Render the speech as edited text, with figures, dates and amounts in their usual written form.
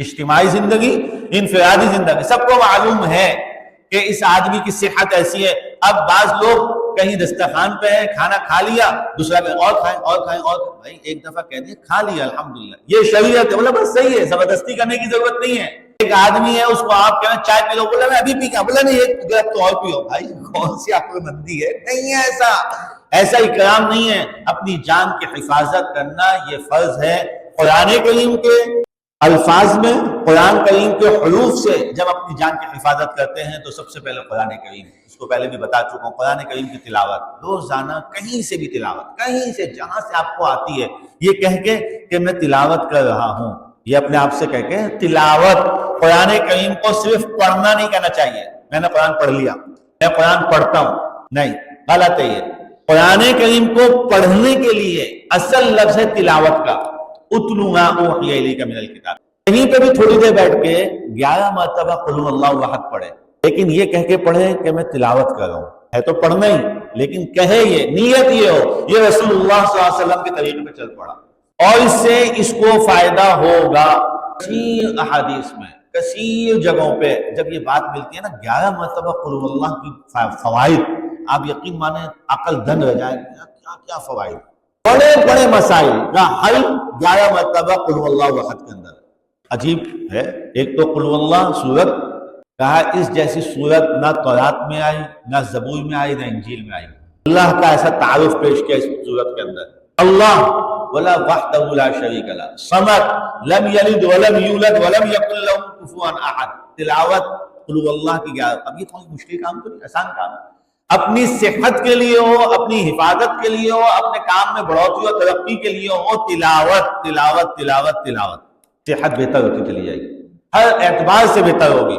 اجتماعی زندگی، انفرادی زندگی، سب کو معلوم ہے کہ اس آدمی کی صحت ایسی ہے. اب بعض لوگ کہیں دسترخوان پہ ہے، کھانا کھا لیا، دوسرا کہ اور کھائیں اور کھائیں اور کھائیں. بھائی ایک دفعہ کہہ دیا کھا لیا الحمدللہ، یہ شریعت ہے. بولا بس صحیح ہے، زبردستی کرنے کی ضرورت نہیں ہے. ایک آدمی ہے، اس کو آپ کہیں چائے پی لو، بولا میں ابھی پی کے، بولا نہیں ایک گرب تو اور پیو. بھائی کون سی عقل مندی ہے؟ نہیں ہے ایسا، ایسا اکرام نہیں ہے. اپنی جان کی حفاظت کرنا یہ فرض ہے. قرآن کریم کے الفاظ میں، قرآن کریم کے حروف سے جب اپنی جان کی حفاظت کرتے ہیں تو سب سے پہلے قرآن کریم، اس کو پہلے بھی بتا چکا ہوں، قرآن کریم کی تلاوت روزانہ، کہیں سے بھی تلاوت، کہیں سے جہاں سے آپ کو آتی ہے، یہ کہہ کے کہ میں تلاوت کر رہا ہوں، یہ اپنے آپ سے کہہ کے تلاوت. قرآن کریم کو صرف پڑھنا نہیں کہنا چاہیے، میں نے قرآن پڑھ لیا، میں قرآن پڑھتا ہوں، نہیں، غلط ہے یہ. قرآن کریم کو پڑھنے کے لیے اصل لفظ ہے تلاوت کا. اتلو ما اوحی الیک من الکتاب. کہیں پہ بھی تھوڑی دیر بیٹھ کے 11 مرتبہ قل هو اللہ احد پڑھے، لیکن یہ کہہ کے پڑھے کہ میں تلاوت کر رہا ہوں. ہے تو پڑھنا ہی، لیکن کہے یہ، نیت یہ ہو یہ رسول اللہ صلی اللہ علیہ وسلم کے طریقے پہ چل پڑا، اور اس سے اس کو فائدہ ہوگا. کثیر احادیث میں، کثیر جگہوں پہ جب یہ بات ملتی ہے نا 11 مرتبہ قل هو اللہ کی فوائد، آپ یقین مانیں عقل دنگ رہ جائے کیا کیا فوائد. بڑے بڑے مسائل کا حل 11 مرتبہ قل هو اللہ احد کے اندر. عجیب ہے. ایک تو قل هو اللہ سورت کہا، اس جیسی سورت نہ تورات میں آئی، نہ زبور میں آئی، نہ انجیل میں آئی. اللہ کا ایسا تعارف پیش کیا اس سورت کے اندر. اللہ ولا وحدہ لا شریک لہ، صمد، لم یلد ولم یولد ولم یکن لہ کفوا احد. تلاوت قل هو اللہ کی 11. اب یہ کوئی مشکل کام تو نہیں، آسان کام ہے. اپنی صحت کے لیے ہو، اپنی حفاظت کے لیے ہو، اپنے کام میں بڑھوتری اور ترقی کے لیے ہو، تلاوت تلاوت تلاوت تلاوت. صحت بہتر ہوتی چلی جائے گی، ہر اعتبار سے بہتر ہوگی.